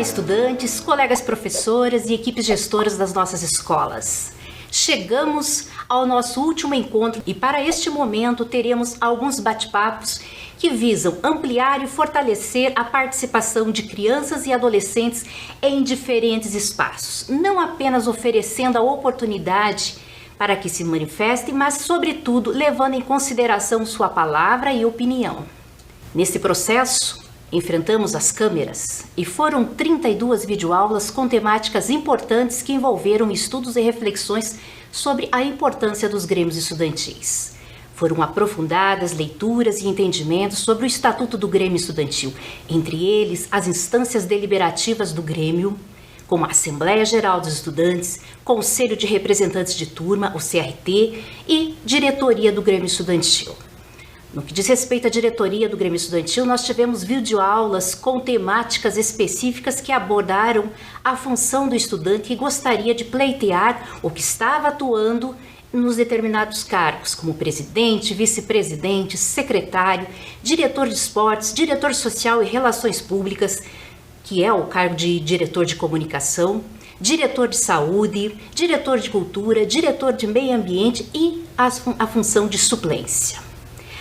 estudantes, colegas professoras e equipes gestoras das nossas escolas. Chegamos ao nosso último encontro e para este momento teremos alguns bate-papos que visam ampliar e fortalecer a participação de crianças e adolescentes em diferentes espaços, não apenas oferecendo a oportunidade para que se manifestem, mas sobretudo levando em consideração sua palavra e opinião. Nesse processo, enfrentamos as câmeras e foram 32 videoaulas com temáticas importantes que envolveram estudos e reflexões sobre a importância dos grêmios estudantis. Foram aprofundadas leituras e entendimentos sobre o Estatuto do Grêmio Estudantil, entre eles as instâncias deliberativas do Grêmio, como a Assembleia Geral dos Estudantes, Conselho de Representantes de Turma, o CRT, e Diretoria do Grêmio Estudantil. No que diz respeito à diretoria do Grêmio Estudantil, nós tivemos videoaulas com temáticas específicas que abordaram a função do estudante que gostaria de pleitear ou que estava atuando nos determinados cargos, como presidente, vice-presidente, secretário, diretor de esportes, diretor social e relações públicas, que é o cargo de diretor de comunicação, diretor de saúde, diretor de cultura, diretor de meio ambiente e a função de suplência.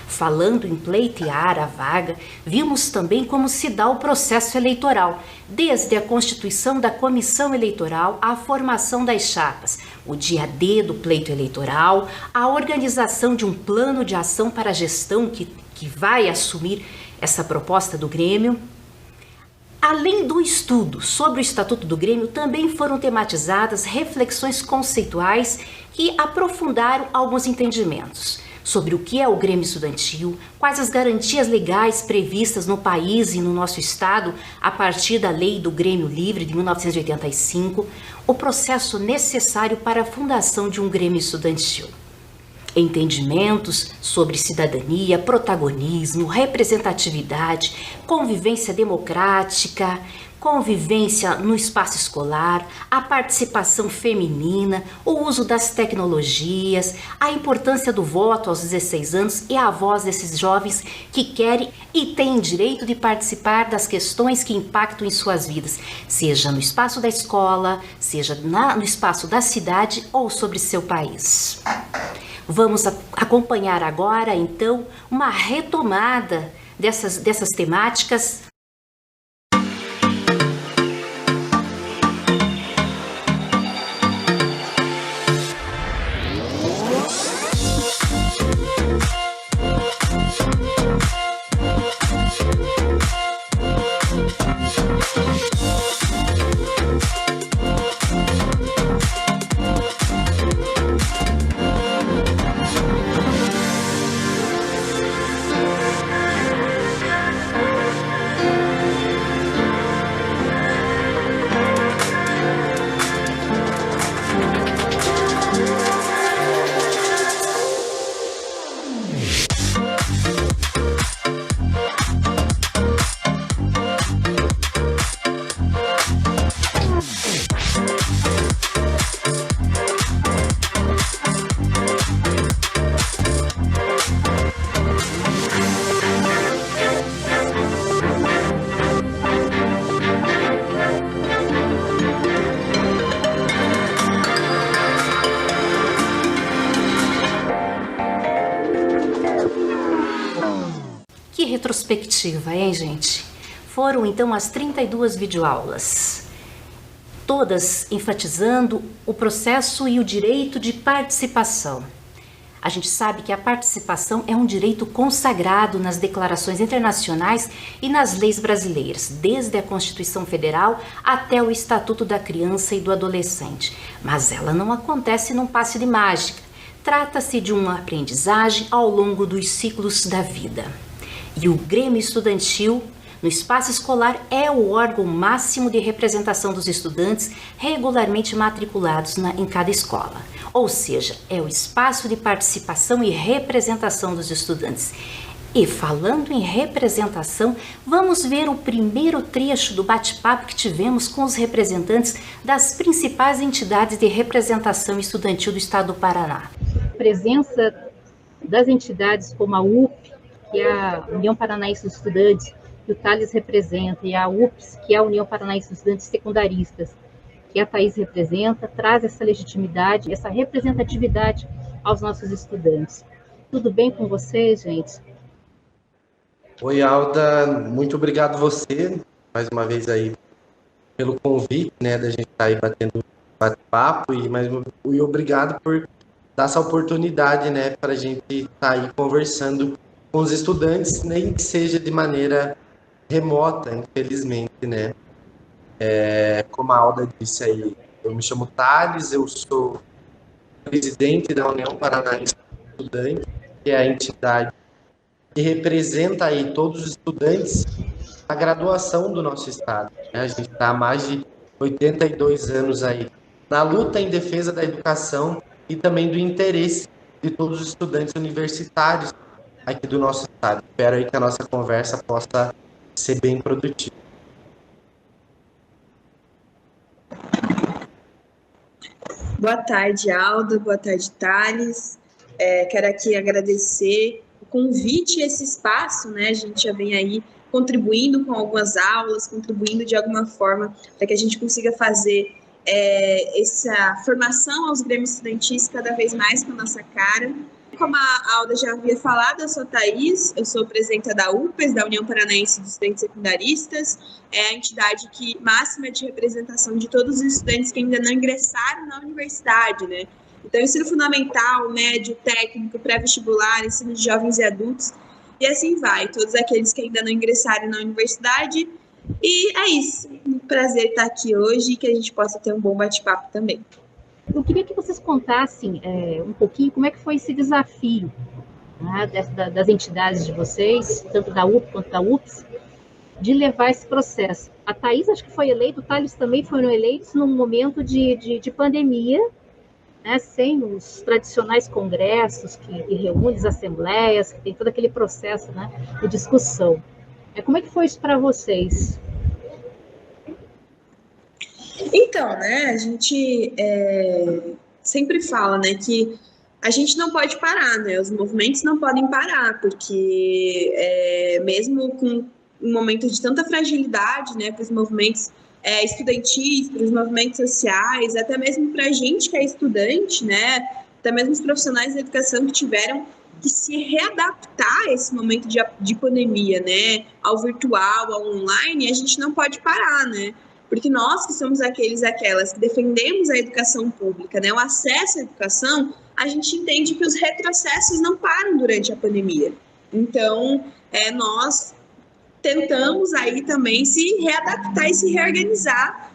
Falando em pleitear a vaga, vimos também como se dá o processo eleitoral, desde a constituição da comissão eleitoral à formação das chapas, o dia D do pleito eleitoral, a organização de um plano de ação para a gestão que vai assumir essa proposta do Grêmio. Além do estudo sobre o Estatuto do Grêmio, também foram tematizadas reflexões conceituais que aprofundaram alguns entendimentos sobre o que é o Grêmio Estudantil, quais as garantias legais previstas no país e no nosso estado a partir da Lei do Grêmio Livre de 1985, o processo necessário para a fundação de um Grêmio Estudantil. Entendimentos sobre cidadania, protagonismo, representatividade, convivência democrática, convivência no espaço escolar, a participação feminina, o uso das tecnologias, a importância do voto aos 16 anos e a voz desses jovens que querem e têm direito de participar das questões que impactam em suas vidas, seja no espaço da escola, seja no espaço da cidade ou sobre seu país. Vamos acompanhar agora, então, uma retomada dessas temáticas. Que retrospectiva, hein, gente? Foram então as 32 videoaulas, todas enfatizando o processo e o direito de participação. A gente sabe que a participação é um direito consagrado nas declarações internacionais e nas leis brasileiras, desde a Constituição Federal até o Estatuto da Criança e do Adolescente. Mas ela não acontece num passe de mágica. Trata-se de uma aprendizagem ao longo dos ciclos da vida. E o Grêmio Estudantil, no espaço escolar, é o órgão máximo de representação dos estudantes regularmente matriculados em cada escola. Ou seja, é o espaço de participação e representação dos estudantes. E falando em representação, vamos ver o primeiro trecho do bate-papo que tivemos com os representantes das principais entidades de representação estudantil do estado do Paraná. A presença das entidades como a UP, que é a União Paranaense dos Estudantes, que o Thales representa e a UPS, que é a União Paranaense dos Estudantes Secundaristas, que a Thaís representa, traz essa legitimidade, essa representatividade aos nossos estudantes. Tudo bem com vocês, gente? Oi, Alda, muito obrigado você, mais uma vez aí, pelo convite, né, da gente estar aí batendo bate-papo e obrigado por dar essa oportunidade, né, para a gente estar aí conversando com os estudantes, nem que seja de maneira remota, infelizmente, né. Como a Alda disse aí, eu me chamo Thales, eu sou presidente da União Paranaense dos Estudantes, que é a entidade que representa aí todos os estudantes da graduação do nosso estado, né? A gente está há mais de 82 anos aí na luta em defesa da educação e também do interesse de todos os estudantes universitários aqui do nosso estado. Espero aí que a nossa conversa possa ser bem produtiva. Boa tarde, Alda. Boa tarde, Thales. Quero aqui agradecer o convite e esse espaço, né? A gente já vem aí contribuindo com algumas aulas, contribuindo de alguma forma para que a gente consiga fazer essa formação aos grêmios estudantis cada vez mais com a nossa cara. Como a Alda já havia falado, eu sou Thaís, eu sou presidenta da UPES, da União Paranaense dos Estudantes Secundaristas, é a entidade máxima de representação de todos os estudantes que ainda não ingressaram na universidade, né? Então, ensino fundamental, médio, técnico, pré-vestibular, ensino de jovens e adultos, e assim vai, todos aqueles que ainda não ingressaram na universidade. E é isso, um prazer estar aqui hoje e que a gente possa ter um bom bate-papo também. Eu queria que vocês contassem um pouquinho como é que foi esse desafio, né, das entidades de vocês, tanto da UP quanto da UPS, de levar esse processo. A Thaís acho que foi eleita, o Thales também foram eleitos num momento de pandemia, né, sem os tradicionais congressos que reúnem as assembleias, que tem todo aquele processo, né, de discussão. Como é que foi isso para vocês? Então, né, a gente sempre fala, né, que a gente não pode parar, né, os movimentos não podem parar, porque mesmo com um momento de tanta fragilidade, né, para os movimentos estudantis, para os movimentos sociais, até mesmo para a gente que é estudante, né, até mesmo os profissionais da educação que tiveram que se readaptar a esse momento de pandemia, né, ao virtual, ao online, a gente não pode parar, né, porque nós que somos aqueles e aquelas que defendemos a educação pública, né, o acesso à educação, a gente entende que os retrocessos não param durante a pandemia. Então, nós tentamos aí também se readaptar e se reorganizar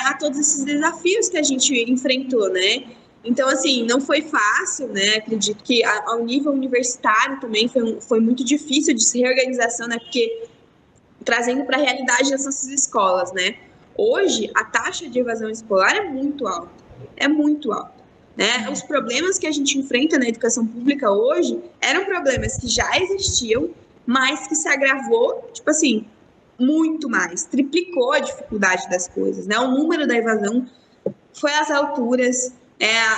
a todos esses desafios que a gente enfrentou, né? Então, assim, não foi fácil, né? Acredito que ao nível universitário também foi muito difícil de se reorganização, né? Porque trazendo para a realidade das nossas escolas, né? Hoje, a taxa de evasão escolar é muito alta, né? Os problemas que a gente enfrenta na educação pública hoje eram problemas que já existiam, mas que se agravou, tipo assim, muito mais, triplicou a dificuldade das coisas, né? O número da evasão foi às alturas,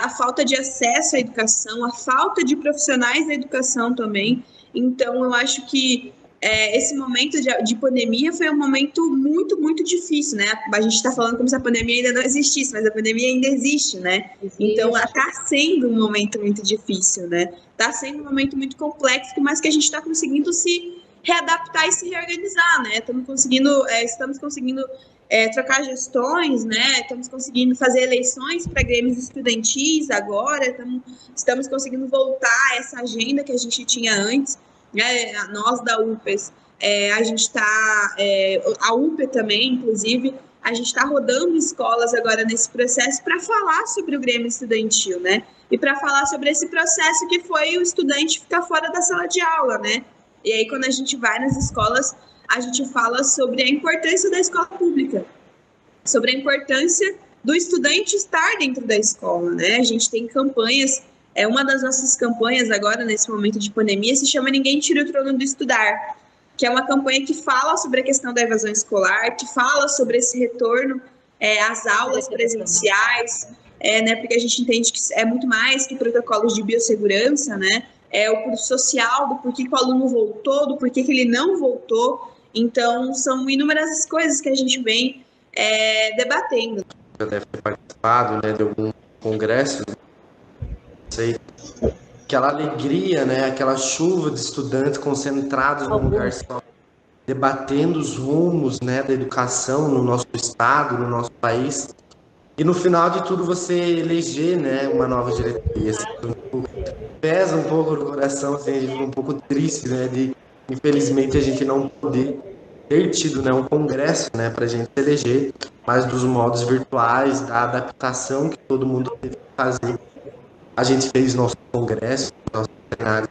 a falta de acesso à educação, a falta de profissionais da educação também. Então, eu acho que esse momento de pandemia foi um momento muito, muito difícil, né? A gente está falando como se a pandemia ainda não existisse, mas a pandemia ainda existe, né? Existe. Então, está sendo um momento muito difícil, né? Está sendo um momento muito complexo, mas que a gente está conseguindo se readaptar e se reorganizar, né? Estamos conseguindo trocar gestões, né? Estamos conseguindo fazer eleições para grêmios estudantis agora, estamos conseguindo voltar a essa agenda que a gente tinha antes. Nós da UPES, a gente está, a UPE também, inclusive, a gente está rodando escolas agora nesse processo para falar sobre o Grêmio Estudantil, né? E para falar sobre esse processo que foi o estudante ficar fora da sala de aula, né? E aí, quando a gente vai nas escolas, a gente fala sobre a importância da escola pública, sobre a importância do estudante estar dentro da escola, né? A gente tem campanhas. Uma das nossas campanhas agora, nesse momento de pandemia, se chama Ninguém Tira o Trono do Estudar, que é uma campanha que fala sobre a questão da evasão escolar, que fala sobre esse retorno às aulas presenciais, né, porque a gente entende que é muito mais que protocolos de biossegurança, né, o curso social do porquê que o aluno voltou, do porquê que ele não voltou. Então, são inúmeras coisas que a gente vem debatendo. Já deve ter participado, né, de algum congresso, não sei, aquela alegria, né, aquela chuva de estudantes concentrados num lugar só, debatendo os rumos, né, da educação no nosso estado, no nosso país. E no final de tudo você eleger, né, uma nova diretoria. Assim, pesa um pouco no coração, assim, a gente fica um pouco triste, né, de infelizmente a gente não poder ter tido, né, um congresso, né, para a gente eleger, mas dos modos virtuais, da adaptação que todo mundo teve que fazer. A gente fez nosso congresso, nosso cenário,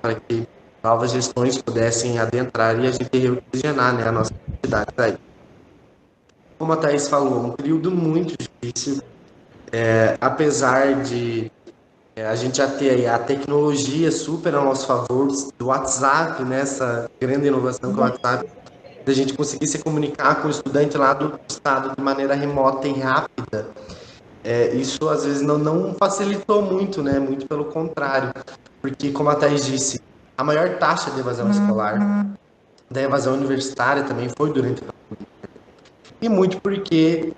para que novas gestões pudessem adentrar e a gente reoxigenar, né, a nossa cidade aí. Como a Thaís falou, um período muito difícil, apesar de a gente já ter aí a tecnologia super a nosso favor, do WhatsApp, né, essa grande inovação que é o WhatsApp, da gente conseguir se comunicar com o estudante lá do estado de maneira remota e rápida. Isso às vezes não facilitou muito, né, muito pelo contrário, porque como a Thaís disse, a maior taxa de evasão escolar, da evasão universitária também foi durante a pandemia. E muito porque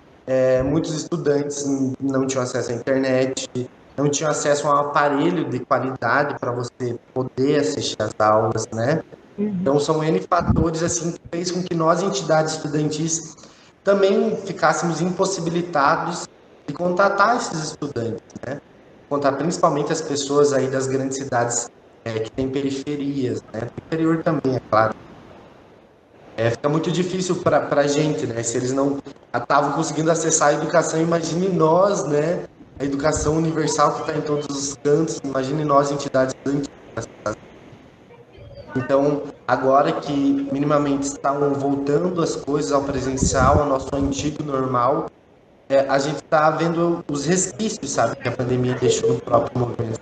muitos estudantes não tinham acesso à internet, não tinham acesso a um aparelho de qualidade para você poder assistir às aulas, né? Então são N fatores assim que fez com que nós, entidades estudantis, também ficássemos impossibilitados de contatar esses estudantes, né? Contar principalmente as pessoas aí das grandes cidades que têm periferias, né? Interior também, é claro. Fica muito difícil para a gente, né? Se eles não estavam conseguindo acessar a educação, imagine nós, né? A educação universal que está em todos os cantos, imagine nós, entidades estudantis. Então, agora que minimamente estão voltando as coisas ao presencial, ao nosso antigo normal, a gente está vendo os resquícios, sabe, que a pandemia deixou no próprio movimento.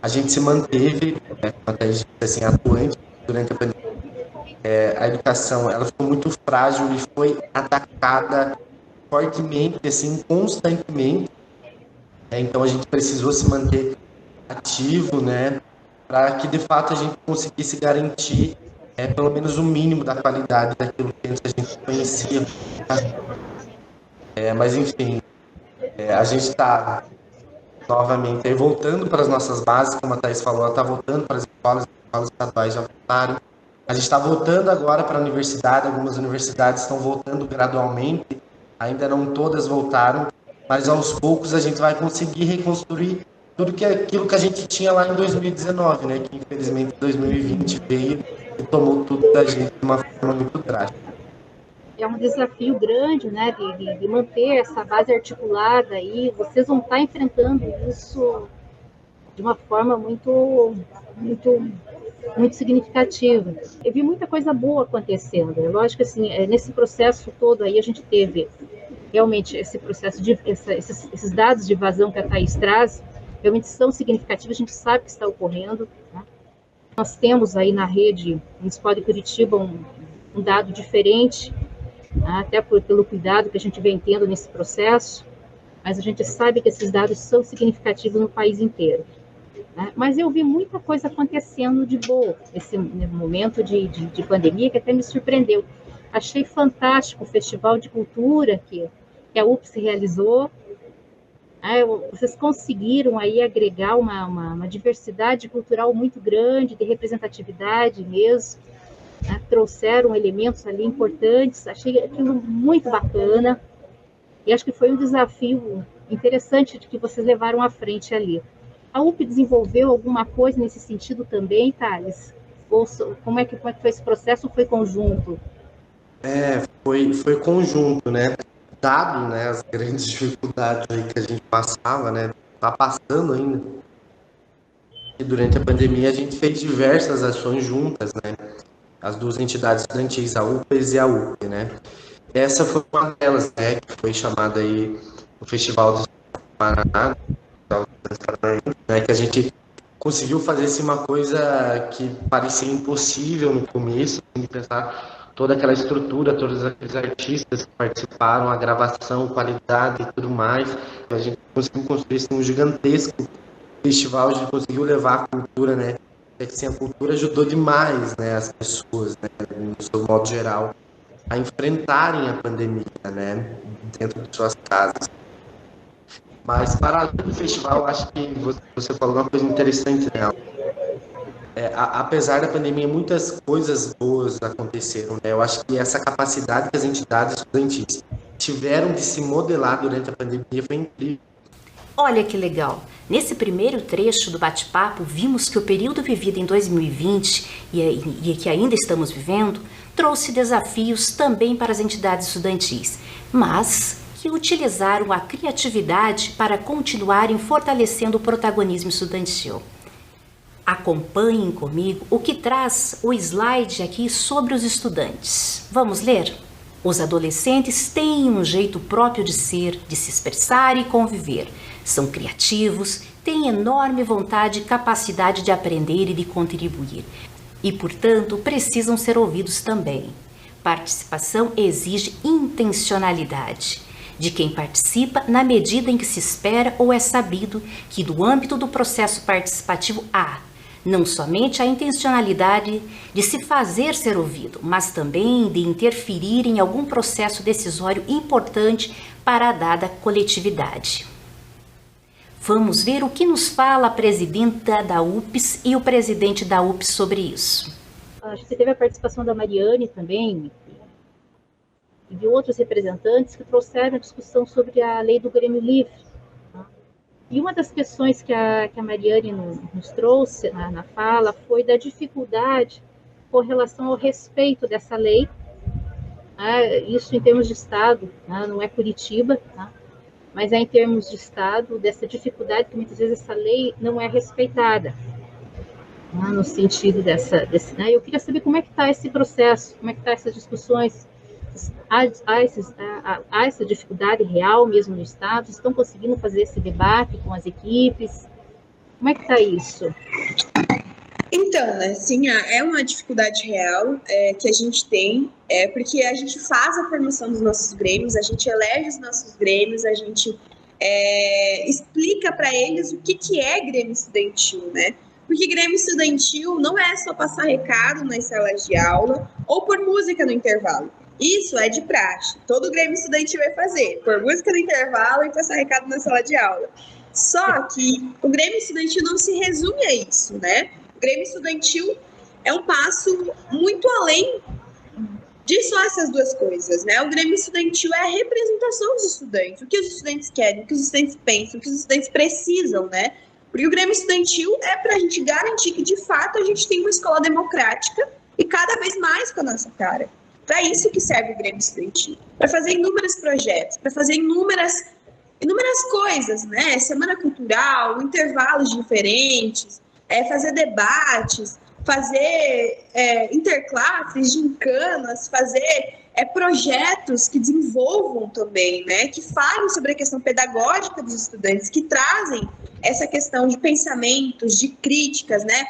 A gente se manteve, até assim, atuante durante a pandemia. A educação, ela ficou muito frágil e foi atacada fortemente, assim, constantemente. Então, a gente precisou se manter ativo, né, para que de fato a gente conseguisse garantir pelo menos o mínimo da qualidade daquilo que antes a gente conhecia. Mas enfim, a gente está novamente aí voltando para as nossas bases, como a Thaís falou, ela está voltando para as escolas estaduais já voltaram. A gente está voltando agora para a universidade, algumas universidades estão voltando gradualmente, ainda não todas voltaram, mas aos poucos a gente vai conseguir reconstruir tudo aquilo que a gente tinha lá em 2019, né? Que infelizmente 2020 veio e tomou tudo da gente de uma forma muito drástica. É um desafio grande, né, de manter essa base articulada aí. Vocês vão estar enfrentando isso de uma forma muito significativa. Eu vi muita coisa boa acontecendo. É lógico que assim, nesse processo todo aí a gente teve realmente esse processo esses dados de evasão que a Thaís traz, realmente são significativos, a gente sabe que está ocorrendo. Né? Nós temos aí na rede municipal de Curitiba um dado diferente, até pelo cuidado que a gente vem tendo nesse processo, mas a gente sabe que esses dados são significativos no país inteiro. Né? Mas eu vi muita coisa acontecendo de boa nesse momento de pandemia, que até me surpreendeu. Achei fantástico o Festival de Cultura que a UFSC realizou. Vocês conseguiram aí agregar uma diversidade cultural muito grande, de representatividade mesmo. Trouxeram elementos ali importantes, achei aquilo muito bacana, e acho que foi um desafio interessante de que vocês levaram à frente ali. A UP desenvolveu alguma coisa nesse sentido também, Thales? Ou como é que foi esse processo? Foi conjunto? Foi conjunto, né? Dado, né, as grandes dificuldades aí que a gente passava, né? Tá passando ainda. E durante a pandemia a gente fez diversas ações juntas, né? As duas entidades estudantis, a UPES e a UP, né? Essa foi uma delas, né, que foi chamada aí o Festival do Paraná, né, que a gente conseguiu fazer assim, uma coisa que parecia impossível no começo, de pensar toda aquela estrutura, todos aqueles artistas que participaram, a gravação, qualidade e tudo mais. A gente conseguiu construir assim, um gigantesco festival, a gente conseguiu levar a cultura, né, é que assim, a cultura ajudou demais, né, as pessoas, né, no seu modo geral, a enfrentarem a pandemia, né, dentro de suas casas. Mas para além do festival, acho que você falou uma coisa interessante, né? Apesar da pandemia, muitas coisas boas aconteceram, né? Eu acho que essa capacidade que as entidades estudantis tiveram de se modelar durante a pandemia foi incrível. Olha que legal! Nesse primeiro trecho do bate-papo, vimos que o período vivido em 2020 e que ainda estamos vivendo trouxe desafios também para as entidades estudantis, mas que utilizaram a criatividade para continuarem fortalecendo o protagonismo estudantil. Acompanhem comigo o que traz o slide aqui sobre os estudantes. Vamos ler? Os adolescentes têm um jeito próprio de ser, de se expressar e conviver. São criativos, têm enorme vontade e capacidade de aprender e de contribuir. E, portanto, precisam ser ouvidos também. Participação exige intencionalidade de quem participa na medida em que se espera ou é sabido que do âmbito do processo participativo há não somente a intencionalidade de se fazer ser ouvido, mas também de interferir em algum processo decisório importante para a dada coletividade. Vamos ver o que nos fala a presidenta da UPS e o presidente da UPS sobre isso. A gente teve a participação da Mariane também, e de outros representantes que trouxeram a discussão sobre a lei do Grêmio Livre. E uma das questões que a Mariane nos trouxe na fala foi da dificuldade com relação ao respeito dessa lei, isso em termos de Estado, não é Curitiba, mas é em termos de Estado, dessa dificuldade que muitas vezes essa lei não é respeitada, no sentido desse. Eu queria saber como é que está esse processo, como é que estão essas discussões. Há essa dificuldade real mesmo no Estado? Estão conseguindo fazer esse debate com as equipes? Como é que está isso? Então, né, sim, é uma dificuldade real que a gente tem, porque a gente faz a formação dos nossos grêmios, a gente elege os nossos grêmios, a gente explica para eles o que é grêmio estudantil, né? Porque grêmio estudantil não é só passar recado nas salas de aula ou pôr música no intervalo. Isso é de praxe. Todo grêmio estudantil vai fazer, pôr música no intervalo e passar recado na sala de aula. Só que o grêmio estudantil não se resume a isso, né? O grêmio estudantil é um passo muito além de só essas duas coisas, né? O grêmio estudantil é a representação dos estudantes, o que os estudantes querem, o que os estudantes pensam, o que os estudantes precisam, né? Porque o grêmio estudantil é para a gente garantir que, de fato, a gente tem uma escola democrática e cada vez mais com a nossa cara. Para isso que serve o grêmio estudantil, para fazer inúmeros projetos, para fazer inúmeras coisas, né? Semana cultural, intervalos diferentes, fazer debates, fazer interclasses, gincanas, fazer projetos que desenvolvam também, né? Que falem sobre a questão pedagógica dos estudantes, que trazem essa questão de pensamentos, de críticas, né?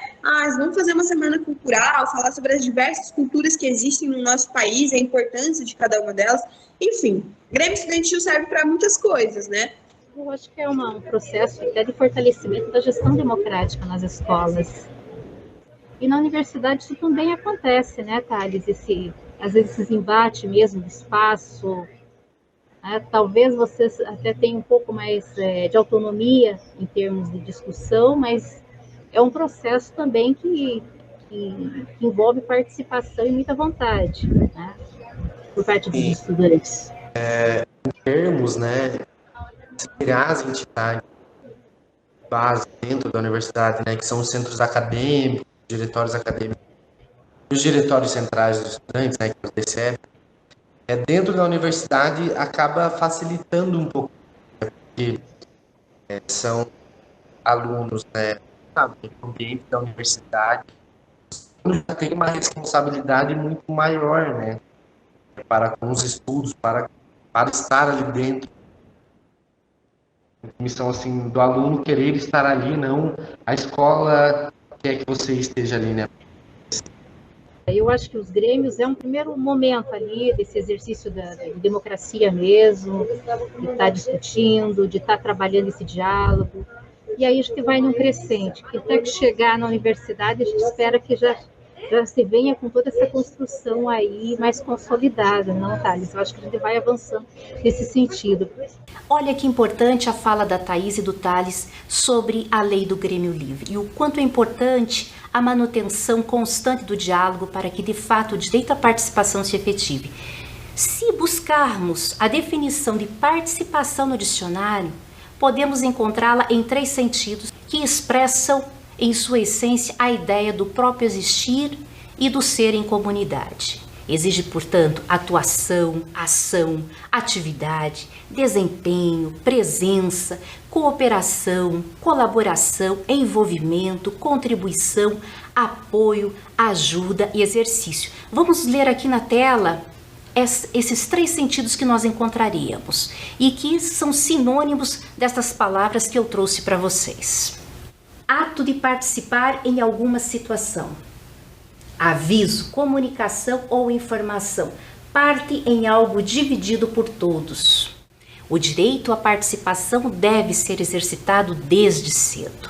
Vamos fazer uma semana cultural, falar sobre as diversas culturas que existem no nosso país, a importância de cada uma delas. Enfim, Grêmio Estudantil serve para muitas coisas, né? Eu acho que é um processo até de fortalecimento da gestão democrática nas escolas. E na universidade isso também acontece, né, Thales? Às vezes esses embates mesmo de espaço, talvez vocês até tenham um pouco mais de autonomia em termos de discussão, mas é um processo também que envolve participação e muita vontade, né, por parte dos estudantes. Em termos, né, de criar as entidades base dentro da universidade, né, que são os centros acadêmicos, diretórios acadêmicos, os diretórios centrais dos estudantes, né, que os recebem, dentro da universidade acaba facilitando um pouco, né, porque são alunos, né, no ambiente da universidade, já tem uma responsabilidade muito maior, né, para com os estudos, para estar ali dentro. A missão, assim, do aluno querer estar ali, não a escola quer que você esteja ali, né? Eu acho que os grêmios é um primeiro momento ali desse exercício da democracia mesmo, de estar discutindo, de estar trabalhando esse diálogo. e aí a gente vai num crescente, que até que chegar na universidade, a gente espera que já se venha com toda essa construção aí mais consolidada, não, Thales? Eu acho que a gente vai avançando nesse sentido. Olha que importante a fala da Thaís e do Thales sobre a lei do Grêmio Livre e o quanto é importante a manutenção constante do diálogo para que, de fato, o direito à participação se efetive. Se buscarmos a definição de participação no dicionário, podemos encontrá-la em 3 sentidos que expressam, em sua essência, a ideia do próprio existir e do ser em comunidade. Exige, portanto, atuação, ação, atividade, desempenho, presença, cooperação, colaboração, envolvimento, contribuição, apoio, ajuda e exercício. Vamos ler aqui na tela esses 3 sentidos que nós encontraríamos e que são sinônimos destas palavras que eu trouxe para vocês. Ato de participar em alguma situação. Aviso, comunicação ou informação. Parte em algo dividido por todos. O direito à participação deve ser exercitado desde cedo.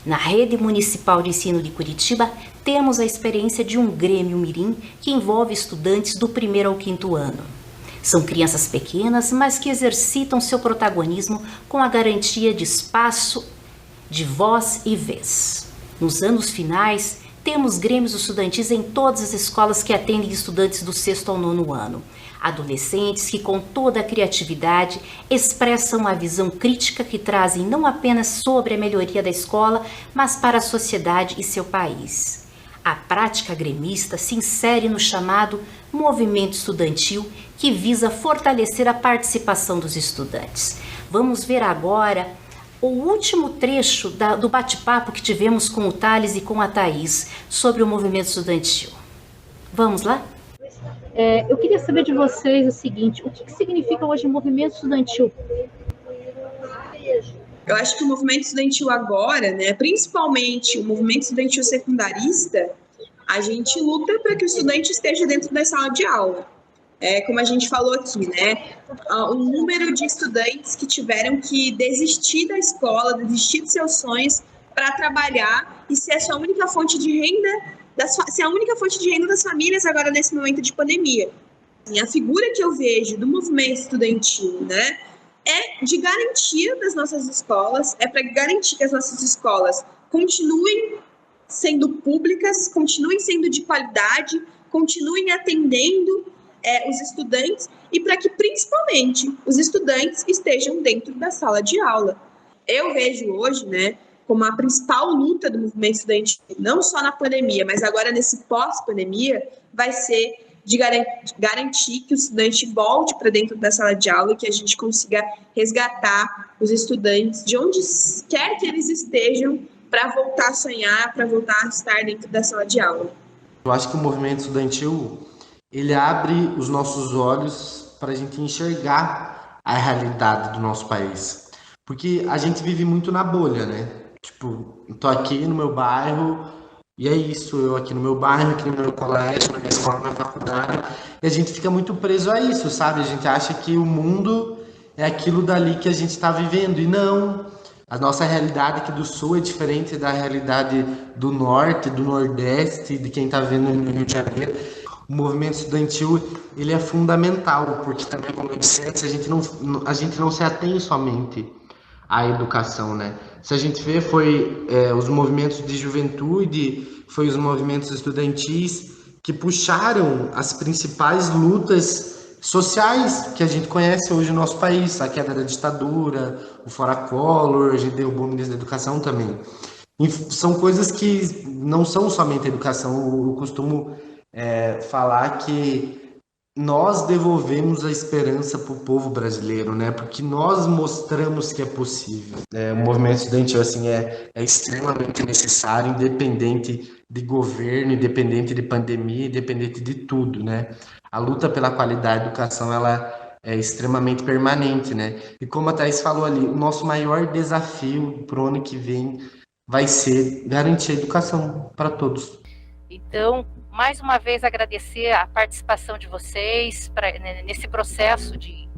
Na Rede Municipal de Ensino de Curitiba, temos a experiência de um Grêmio Mirim que envolve estudantes do 1º ao 5º ano. São crianças pequenas, mas que exercitam seu protagonismo com a garantia de espaço, de voz e vez. Nos anos finais, temos grêmios estudantis em todas as escolas que atendem estudantes do 6º ao 9º ano. Adolescentes que, com toda a criatividade, expressam a visão crítica que trazem não apenas sobre a melhoria da escola, mas para a sociedade e seu país. A prática gremista se insere no chamado movimento estudantil, que visa fortalecer a participação dos estudantes. Vamos ver agora o último trecho do bate-papo que tivemos com o Thales e com a Thaís sobre o movimento estudantil. Vamos lá? Eu queria saber de vocês o seguinte: o que significa hoje o movimento estudantil? Eu acho que o movimento estudantil agora, né, principalmente o movimento estudantil secundarista, a gente luta para que o estudante esteja dentro da sala de aula. Como a gente falou aqui, né, o número de estudantes que tiveram que desistir da escola, desistir de seus sonhos para trabalhar e ser a sua única fonte de renda, ser a única fonte de renda das famílias agora nesse momento de pandemia. E a figura que eu vejo do movimento estudantil, né, é de garantia das nossas escolas, é para garantir que as nossas escolas continuem sendo públicas, continuem sendo de qualidade, continuem atendendo os estudantes e para que, principalmente, os estudantes estejam dentro da sala de aula. Eu vejo hoje, né, como a principal luta do movimento estudantil, não só na pandemia, mas agora nesse pós-pandemia, vai ser de garantir que o estudante volte para dentro da sala de aula e que a gente consiga resgatar os estudantes de onde quer que eles estejam para voltar a sonhar, para voltar a estar dentro da sala de aula. Eu acho que o movimento estudantil, ele abre os nossos olhos para a gente enxergar a realidade do nosso país. Porque a gente vive muito na bolha, né? Tipo, eu tô aqui no meu bairro, e é isso, eu aqui no meu bairro, aqui no meu colégio, na minha escola, na minha faculdade, e a gente fica muito preso a isso, sabe? A gente acha que o mundo é aquilo dali que a gente está vivendo, e não. A nossa realidade aqui do Sul é diferente da realidade do Norte, do Nordeste, de quem está vivendo no Rio de Janeiro. O movimento estudantil, ele é fundamental, porque também, como eu disse antes, a gente não se atém somente à educação, né? Se a gente vê, foi os movimentos de juventude, foi os movimentos estudantis que puxaram as principais lutas sociais que a gente conhece hoje no nosso país, a queda da ditadura, o Fora Collor, a gente derrubou o ministro da Educação também. E são coisas que não são somente educação. Eu costumo falar que nós devolvemos a esperança para o povo brasileiro, né? Porque nós mostramos que é possível. O movimento estudantil assim, é extremamente necessário, independente de governo, independente de pandemia, independente de tudo, né? A luta pela qualidade da educação, ela é extremamente permanente, né? E como a Thaís falou ali, o nosso maior desafio para o ano que vem vai ser garantir a educação para todos. Então, mais uma vez agradecer a participação de vocês nesse processo de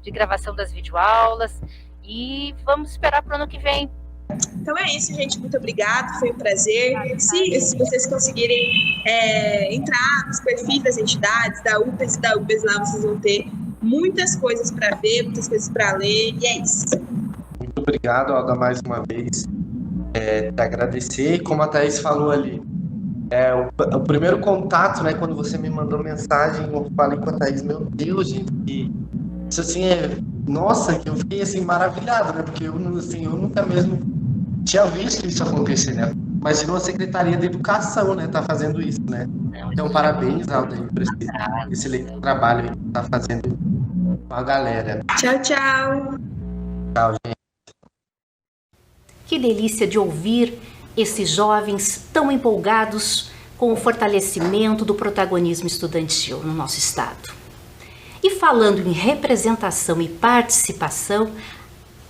gravação das videoaulas e vamos esperar para o ano que vem Então é isso, gente. Muito obrigado, foi um prazer. Se vocês conseguirem entrar nos perfis das entidades, da UPES e da UPES lá, vocês vão ter muitas coisas para ver, muitas coisas para ler, e é isso. Muito obrigado, Alda, mais uma vez. Te agradecer, como a Thaís falou ali, o primeiro contato, né, quando você me mandou mensagem, eu falei com a Thaís, meu Deus, gente, que isso assim nossa, que eu fiquei assim maravilhado, né, porque eu nunca mesmo tinha visto isso acontecer, né, imaginou a Secretaria de Educação, né, tá fazendo isso, né, então parabéns, Alda, por esse trabalho que tá fazendo com a galera. Tchau, tchau. Tchau, gente. Que delícia de ouvir esses jovens tão empolgados com o fortalecimento do protagonismo estudantil no nosso estado. E falando em representação e participação,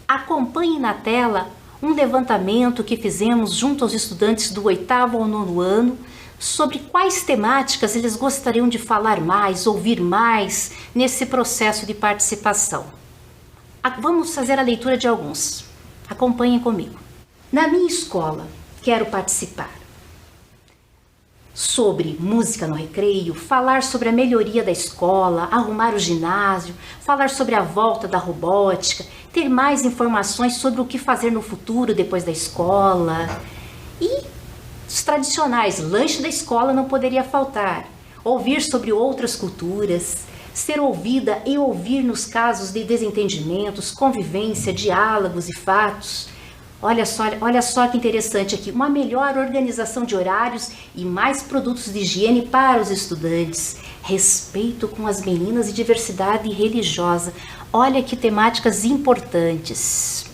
acompanhe na tela um levantamento que fizemos junto aos estudantes do 8º ao 9º ano sobre quais temáticas eles gostariam de falar mais, ouvir mais nesse processo de participação. Vamos fazer a leitura de alguns. Acompanhem comigo. Na minha escola, quero participar sobre música no recreio, falar sobre a melhoria da escola, arrumar o ginásio, falar sobre a volta da robótica, ter mais informações sobre o que fazer no futuro depois da escola. E os tradicionais, lanche da escola não poderia faltar, ouvir sobre outras culturas, ser ouvida e ouvir nos casos de desentendimentos, convivência, diálogos e fatos. Olha só que interessante aqui, uma melhor organização de horários e mais produtos de higiene para os estudantes, respeito com as meninas e diversidade religiosa. Olha que temáticas importantes.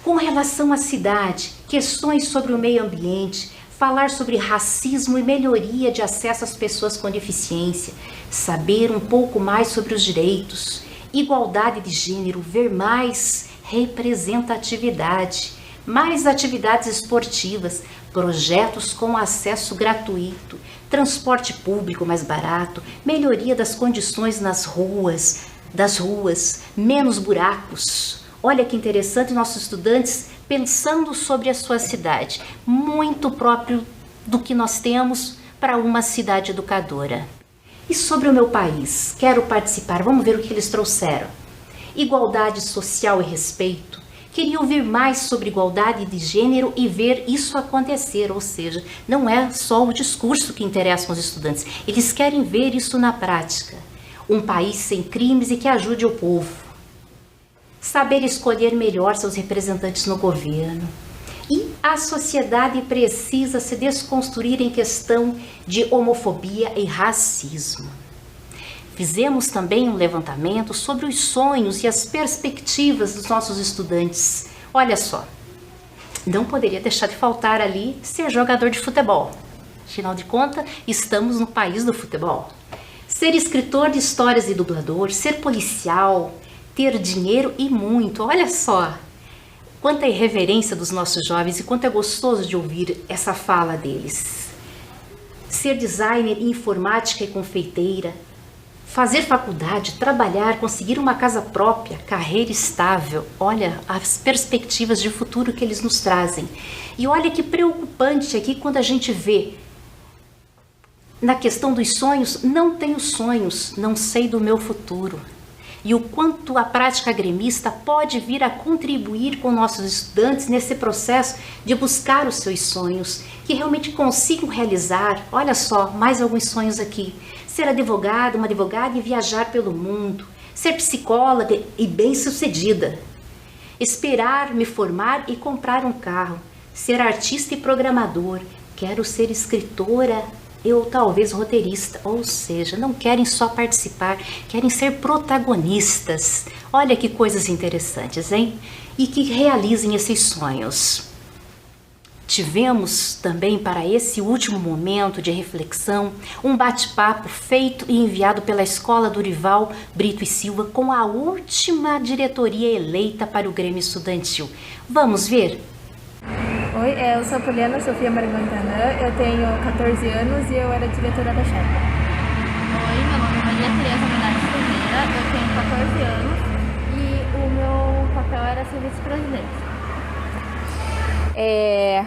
Com relação à cidade, questões sobre o meio ambiente, falar sobre racismo e melhoria de acesso às pessoas com deficiência, saber um pouco mais sobre os direitos, igualdade de gênero, ver mais representatividade, mais atividades esportivas, projetos com acesso gratuito, transporte público mais barato, melhoria das condições das ruas, menos buracos. Olha que interessante, nossos estudantes pensando sobre a sua cidade, muito próprio do que nós temos para uma cidade educadora. E sobre o meu país, quero participar, vamos ver o que eles trouxeram. Igualdade social e respeito. Queria ouvir mais sobre igualdade de gênero e ver isso acontecer, ou seja, não é só o discurso que interessa aos estudantes, eles querem ver isso na prática. Um país sem crimes e que ajude o povo. Saber escolher melhor seus representantes no governo. E a sociedade precisa se desconstruir em questão de homofobia e racismo. Fizemos também um levantamento sobre os sonhos e as perspectivas dos nossos estudantes. Olha só, não poderia deixar de faltar ali ser jogador de futebol. Afinal de contas, estamos no país do futebol. Ser escritor de histórias e dublador, ser policial, ter dinheiro e muito. Olha só, quanta irreverência dos nossos jovens e quanto é gostoso de ouvir essa fala deles. Ser designer em informática e confeiteira, fazer faculdade, trabalhar, conseguir uma casa própria, carreira estável. Olha as perspectivas de futuro que eles nos trazem. E olha que preocupante aqui quando a gente vê na questão dos sonhos, não tenho sonhos, não sei do meu futuro. E o quanto a prática gremista pode vir a contribuir com nossos estudantes nesse processo de buscar os seus sonhos, que realmente consigam realizar. Olha só, mais alguns sonhos aqui. Ser advogado, uma advogada e viajar pelo mundo. Ser psicóloga e bem-sucedida. Esperar me formar e comprar um carro. Ser artista e programador. Quero ser escritora ou talvez roteirista. Ou seja, não querem só participar, querem ser protagonistas. Olha que coisas interessantes, hein? E que realizem esses sonhos. Tivemos também para esse último momento de reflexão um bate-papo feito e enviado pela Escola Dorival Brito e Silva com a última diretoria eleita para o Grêmio Estudantil. Vamos ver? Oi, eu sou a Poliana Sofia Margontanã, eu tenho 14 anos e eu era diretora da Sherpa. Oi, meu nome é Maria Tereza Menardi Ferreira, eu tenho 14 anos e o meu papel era ser vice-presidente.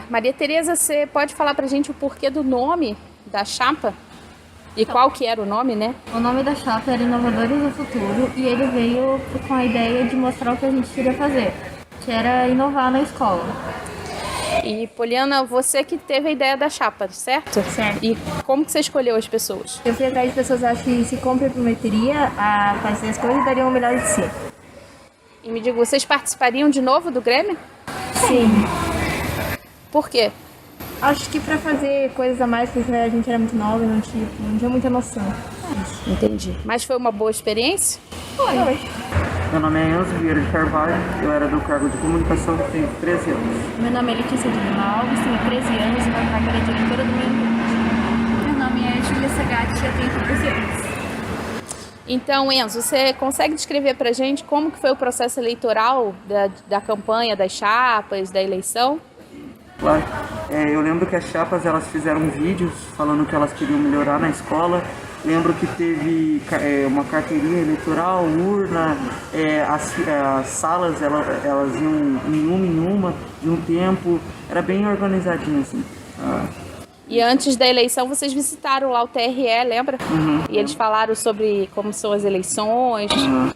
Maria Tereza, você pode falar pra gente o porquê do nome da chapa? E qual que era o nome, né? O nome da chapa era Inovadores do Futuro e ele veio com a ideia de mostrar o que a gente queria fazer, que era inovar na escola. E, Poliana, você que teve a ideia da chapa, certo? Certo. E como que você escolheu as pessoas? Eu fui atrás de pessoas que se comprometeria a fazer as coisas e dariam o melhor de si. E me diga, vocês participariam de novo do Grêmio? Sim. Por quê? Acho que pra fazer coisas a mais, porque a gente era muito nova e não tinha muita noção. Entendi. Mas foi uma boa experiência? Foi. Meu nome é Enzo Vieira de Carvalho, eu era do cargo de comunicação e tenho 13 anos. Meu nome é Letícia de Lima Alves, tenho 13 anos e meu cargo era diretora do meio ambiente. Meu nome é Júlia Sagatti, eu tenho 14 anos. Então, Enzo, você consegue descrever pra gente como que foi o processo eleitoral da campanha, das chapas, da eleição? Claro. Eu lembro que as chapas elas fizeram vídeos falando que elas queriam melhorar na escola. Lembro que teve uma carteirinha eleitoral, urna, as salas elas iam em uma, de um tempo. Era bem organizadinho assim. E antes da eleição vocês visitaram lá o TRE, lembra? Uhum. E eles falaram sobre como são as eleições. Uhum.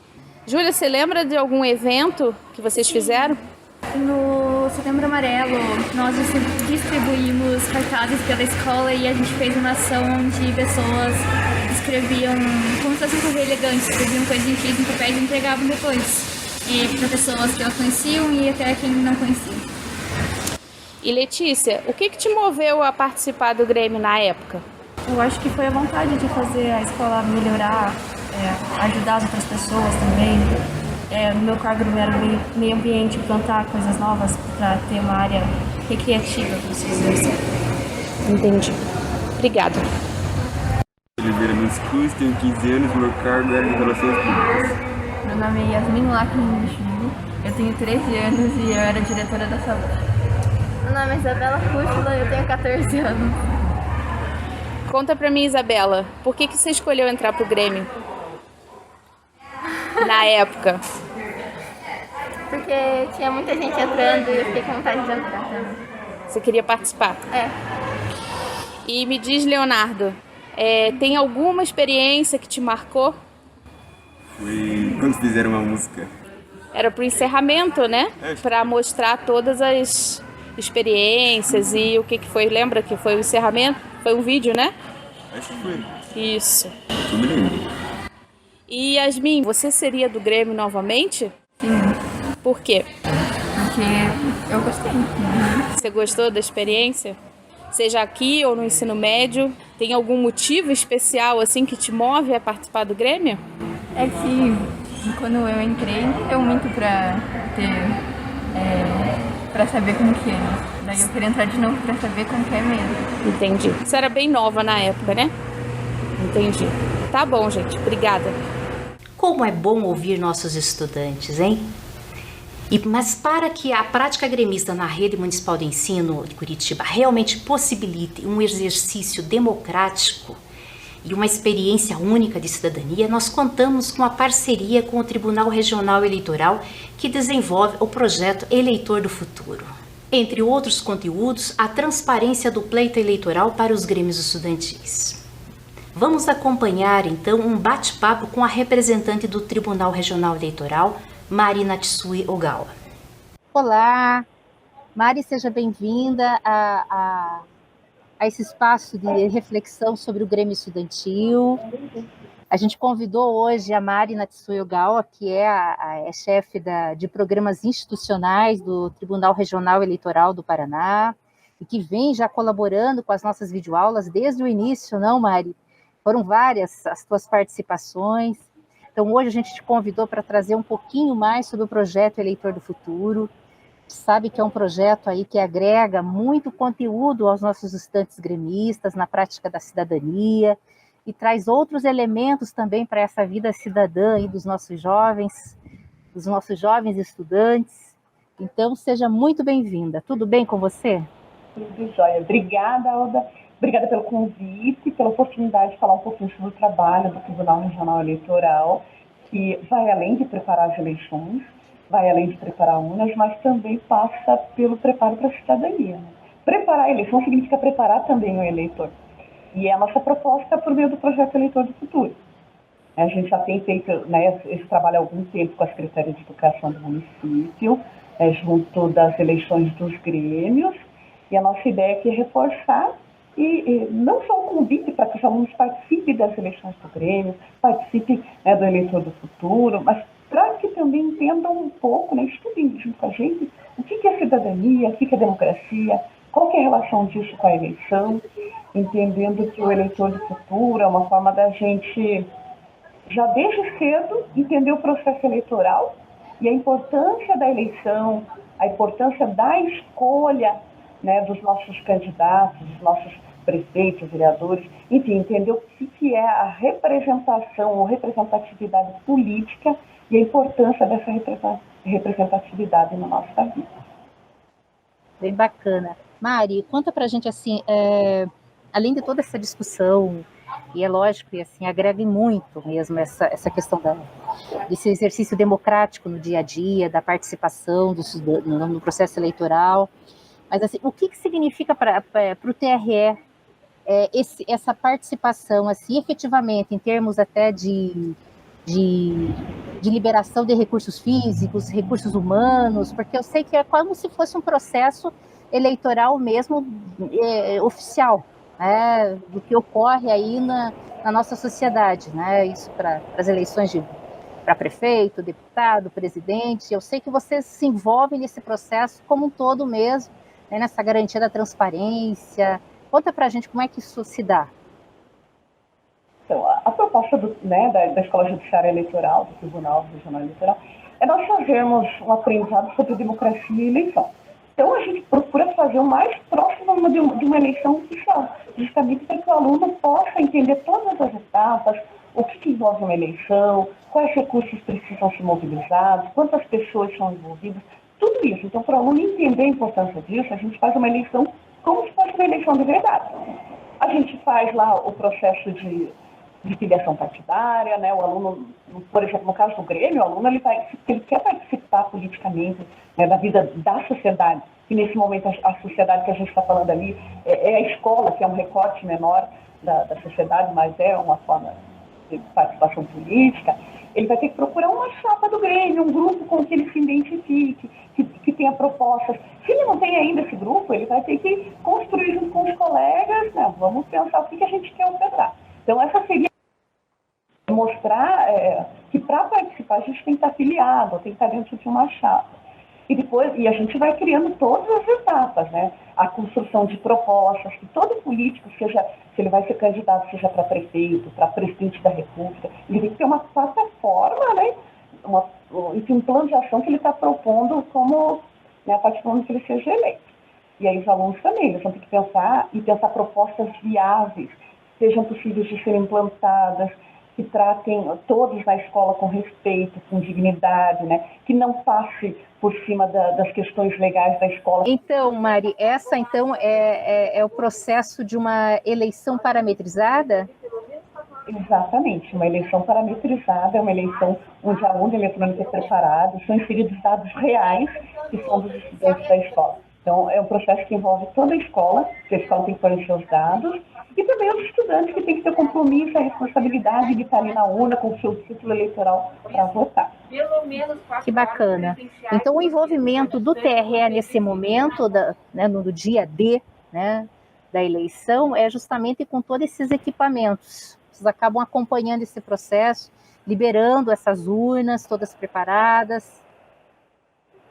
Júlia, você lembra de algum evento que vocês fizeram? No Setembro Amarelo, nós distribuímos cartazes pela escola e a gente fez uma ação onde pessoas escreviam, como se fosse um correio elegante, escreviam coisas em papéis e entregavam depois. Para pessoas que elas conheciam e até quem não conhecia. E Letícia, o que te moveu a participar do Grêmio na época? Eu acho que foi a vontade de fazer a escola melhorar, ajudar as outras pessoas também. No meu cargo era meio ambiente, plantar coisas novas para ter uma área recreativa para os exercerem. Entendi. Obrigada. Oliveira Mendes Cruz, tenho 15 anos, meu cargo era de Relações Públicas. Meu nome é Yasmin Lacmin Bichilho, eu tenho 13 anos e eu era diretora da saúde. Meu nome é Isabela Cúchula e eu tenho 14 anos. Conta pra mim, Isabela, por que você escolheu entrar pro Grêmio? Na época. Porque tinha muita gente entrando e eu fiquei com vontade de entrar também. Você queria participar? É. E me diz, Leonardo, tem alguma experiência que te marcou? Foi quando fizeram uma música. Era pro encerramento, né? Pra mostrar todas as experiências e o que foi. Lembra que foi o encerramento? Foi um vídeo, né? Acho que foi. Isso. Eu me lembro. E Yasmin, você seria do Grêmio novamente? Sim. Por quê? Porque eu gostei. Você gostou da experiência? Seja aqui ou no ensino médio, tem algum motivo especial assim que te move a participar do Grêmio? É que quando eu entrei, não deu muito pra saber como que é. Daí eu queria entrar de novo pra saber como que é mesmo. Entendi. Você era bem nova na época, né? Entendi. Tá bom, gente. Obrigada. Como é bom ouvir nossos estudantes, hein? Mas para que a prática gremista na rede municipal de ensino de Curitiba realmente possibilite um exercício democrático e uma experiência única de cidadania, nós contamos com a parceria com o Tribunal Regional Eleitoral que desenvolve o projeto Eleitor do Futuro. Entre outros conteúdos, a transparência do pleito eleitoral para os grêmios estudantis. Vamos acompanhar então um bate-papo com a representante do Tribunal Regional Eleitoral, Mari Natsui Ogawa. Olá, Mari, seja bem-vinda a esse espaço de reflexão sobre o Grêmio Estudantil. A gente convidou hoje a Mari Natsui Ogawa, que é chefe de programas institucionais do Tribunal Regional Eleitoral do Paraná, e que vem já colaborando com as nossas videoaulas desde o início, não, Mari? Foram várias as tuas participações. Então, hoje a gente te convidou para trazer um pouquinho mais sobre o projeto Eleitor do Futuro. Sabe que é um projeto aí que agrega muito conteúdo aos nossos estudantes gremistas na prática da cidadania e traz outros elementos também para essa vida cidadã aí dos nossos jovens estudantes. Então, seja muito bem-vinda. Tudo bem com você? Tudo jóia. Obrigada, Alda. Obrigada pelo convite, pela oportunidade de falar um pouquinho sobre o trabalho do Tribunal Regional Eleitoral, que vai além de preparar as eleições. vai além de preparar urnas, mas também passa pelo preparo para a cidadania. Né? Preparar a eleição significa preparar também o eleitor. E é a nossa proposta por meio do projeto Eleitor do Futuro. A gente já tem feito, né, esse trabalho há algum tempo com a Secretaria de Educação do município, junto das eleições dos grêmios, e a nossa ideia aqui é reforçar e não só o convite para que os alunos participem das eleições do Grêmio, participem, né, do Eleitor do Futuro, mas para que também entendam um pouco, né, estudem junto com a gente o que é cidadania, o que é democracia, qual que é a relação disso com a eleição, entendendo que o Eleitor do Futuro é uma forma da gente, já desde cedo, entender o processo eleitoral e a importância da eleição, a importância da escolha, né, dos nossos candidatos, dos nossos prefeitos, vereadores, enfim, entender o que é a representação ou representatividade política e a importância dessa representatividade na nossa vida. Bem bacana. Mari, conta pra gente, assim, além de toda essa discussão, e é lógico, e assim, agrega muito mesmo essa questão desse exercício democrático no dia a dia, da participação no processo eleitoral, mas assim, o que significa para o TRE essa participação, assim, efetivamente, em termos até de liberação de recursos físicos, recursos humanos, porque eu sei que é como se fosse um processo eleitoral mesmo oficial, né, do que ocorre aí na nossa sociedade, né, isso para as eleições para prefeito, deputado, presidente. Eu sei que vocês se envolvem nesse processo como um todo mesmo, né, nessa garantia da transparência. Conta para a gente como é que isso se dá. Então, a proposta da Escola Judiciária Eleitoral, do Tribunal Regional Eleitoral, é nós fazermos um aprendizado sobre democracia e eleição. Então, a gente procura fazer o mais próximo de uma eleição oficial, justamente para que o aluno possa entender todas as etapas, o que envolve uma eleição, quais recursos precisam ser mobilizados, quantas pessoas são envolvidas, tudo isso. Então, para o aluno entender a importância disso, a gente faz uma eleição como se fosse uma eleição de verdade. A gente faz lá o processo de filiação partidária, né? O aluno, por exemplo, no caso do Grêmio, o aluno ele quer participar politicamente, né, da vida da sociedade, e nesse momento a sociedade que a gente está falando ali é a escola, que é um recorte menor da sociedade, mas é uma forma de participação política. Ele vai ter que procurar uma chapa do Grêmio, um grupo com que ele se identifique, que tenha propostas. Se ele não tem ainda esse grupo, ele vai ter que construir junto com os colegas, né? Vamos pensar o que a gente quer ofertar. Então, essa seria mostrar que para participar a gente tem que estar afiliado, tem que estar dentro de uma chapa. E a gente vai criando todas as etapas, né? A construção de propostas, que todo político, seja, se ele vai ser candidato, seja para prefeito, para presidente da República, ele tem que ter uma plataforma, né? Um plano de ação que ele está propondo como, né, a partir do momento que ele seja eleito. E aí os alunos também, eles vão ter que pensar propostas viáveis, sejam possíveis de serem implantadas, que tratem todos na escola com respeito, com dignidade, né? Que não passe por cima das questões legais da escola. Então, Mari, essa então é o processo de uma eleição parametrizada? Exatamente, uma eleição parametrizada é uma eleição onde a urna eletrônica é preparada, são inseridos dados reais que são dos estudantes da escola. Então, é um processo que envolve toda a escola, que a escola tem que fornecer os dados, e também os estudantes que têm que ter o compromisso, a responsabilidade de estar ali na urna com o seu título eleitoral para votar. Que bacana. Então, o envolvimento do TRE nesse momento, no dia D, né, da eleição, é justamente com todos esses equipamentos. Vocês acabam acompanhando esse processo, liberando essas urnas, todas preparadas.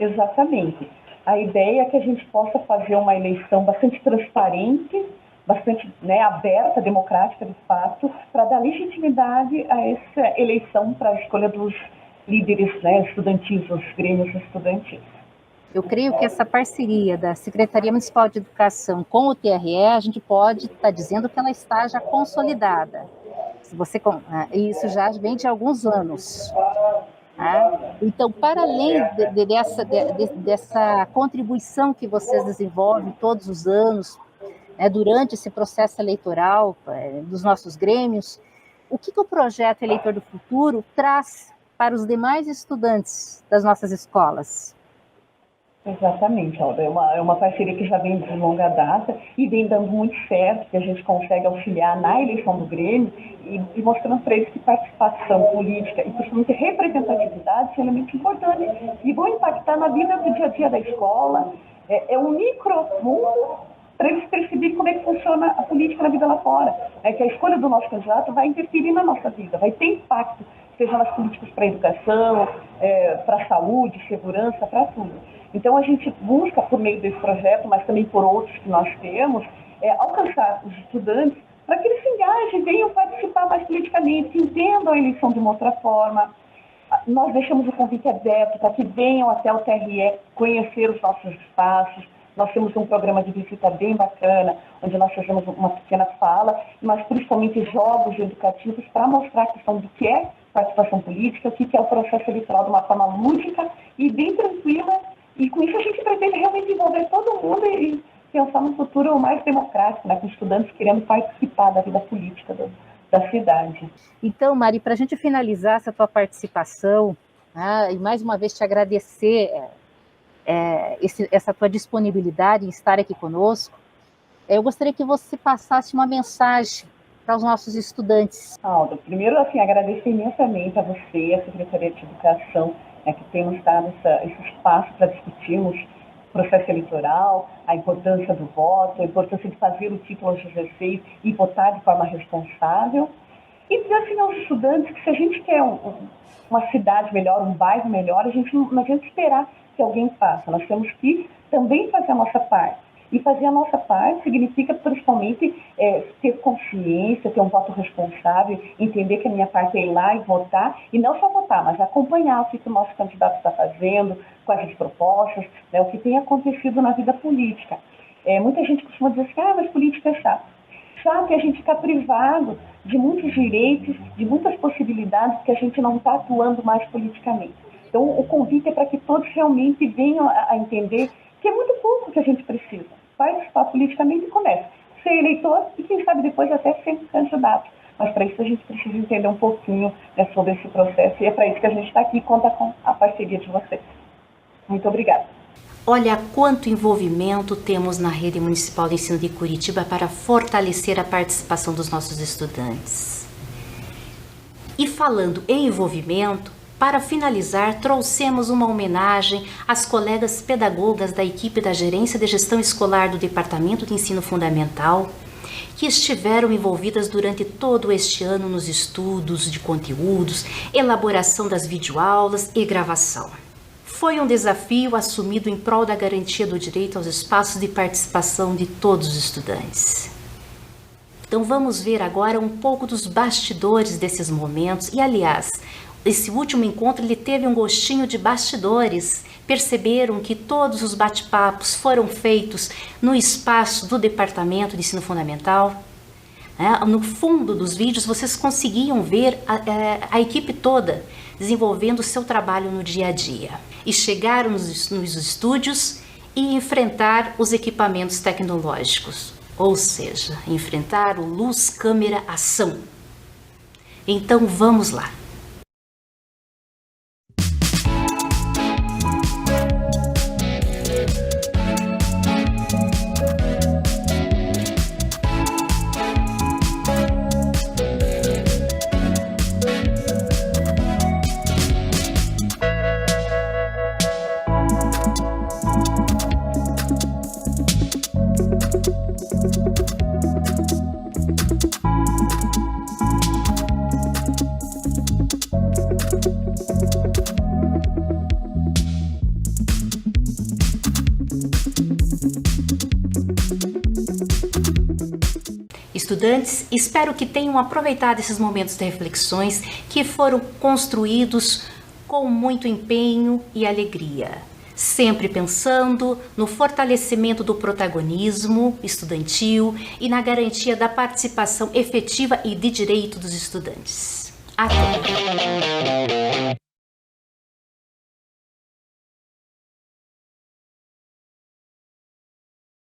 Exatamente. A ideia é que a gente possa fazer uma eleição bastante transparente, bastante, né, aberta, democrática, de fato, para dar legitimidade a essa eleição para a escolha dos líderes, né, estudantis, os grêmios estudantis. Eu creio que essa parceria da Secretaria Municipal de Educação com o TRE, a gente pode estar dizendo que ela está já consolidada. Isso já vem de alguns anos. Então, para além dessa contribuição que vocês desenvolvem todos os anos, né, durante esse processo eleitoral dos nossos grêmios, o que o projeto Eleitor do Futuro traz para os demais estudantes das nossas escolas? Exatamente, Alda. É uma parceria que já vem de longa data e vem dando muito certo, que a gente consegue auxiliar na eleição do Grêmio e mostrando para eles que participação política e principalmente representatividade são elementos importantes e vão impactar na vida do dia a dia da escola. É um micromundo para eles perceberem como é que funciona a política na vida lá fora. Que a escolha do nosso candidato vai interferir na nossa vida, vai ter impacto, seja nas políticas para a educação, para a saúde, segurança, para tudo. Então, a gente busca, por meio desse projeto, mas também por outros que nós temos, alcançar os estudantes para que eles se engajem, venham participar mais politicamente, entendam a eleição de uma outra forma. Nós deixamos o convite aberto para que venham até o TRE conhecer os nossos espaços. Nós temos um programa de visita bem bacana, onde nós fazemos uma pequena fala, mas principalmente jogos educativos para mostrar a questão do que é participação política, o que é o processo eleitoral de uma forma lúdica e bem tranquila. E com isso a gente pretende realmente envolver todo mundo e pensar num futuro mais democrático, né, com estudantes querendo participar da vida política da cidade. Então, Mari, para a gente finalizar essa tua participação, e mais uma vez te agradecer essa tua disponibilidade em estar aqui conosco, eu gostaria que você passasse uma mensagem para os nossos estudantes. Aldo, primeiro, assim, agradecer imensamente a você, a Secretaria de Educação, que tem nos dado esse espaço para discutirmos o processo eleitoral, a importância do voto, a importância de fazer o título aos 16 e votar de forma responsável. E dizer assim aos estudantes que se a gente quer uma cidade melhor, um bairro melhor, a gente não adianta esperar que alguém faça. Nós temos que também fazer a nossa parte. E fazer a nossa parte significa, principalmente, ter consciência, ter um voto responsável, entender que a minha parte é ir lá e votar, e não só votar, mas acompanhar o que o nosso candidato está fazendo, quais as propostas, né, o que tem acontecido na vida política. Muita gente costuma dizer assim, mas política é chato. Chato é a gente ficar privado de muitos direitos, de muitas possibilidades que a gente não está atuando mais politicamente. Então, o convite é para que todos realmente venham a entender que é muito pouco que a gente precisa. Participar politicamente e começa. Ser eleitor e, quem sabe, depois até ser candidato. Mas para isso a gente precisa entender um pouquinho sobre esse processo e é para isso que a gente está aqui e conta com a parceria de vocês. Muito obrigada. Olha quanto envolvimento temos na Rede Municipal de Ensino de Curitiba para fortalecer a participação dos nossos estudantes. E falando em envolvimento, para finalizar, trouxemos uma homenagem às colegas pedagogas da equipe da Gerência de Gestão Escolar do Departamento de Ensino Fundamental, que estiveram envolvidas durante todo este ano nos estudos de conteúdos, elaboração das videoaulas e gravação. Foi um desafio assumido em prol da garantia do direito aos espaços de participação de todos os estudantes. Então vamos ver agora um pouco dos bastidores desses momentos e, aliás, esse último encontro ele teve um gostinho de bastidores. Perceberam que todos os bate-papos foram feitos no espaço do Departamento de Ensino Fundamental? No fundo dos vídeos vocês conseguiam ver a equipe toda desenvolvendo o seu trabalho no dia a dia. E chegaram nos estúdios e enfrentar os equipamentos tecnológicos, ou seja, enfrentar o luz, câmera, ação. Então vamos lá. Estudantes, espero que tenham aproveitado esses momentos de reflexões que foram construídos com muito empenho e alegria, sempre pensando no fortalecimento do protagonismo estudantil e na garantia da participação efetiva e de direito dos estudantes. Até!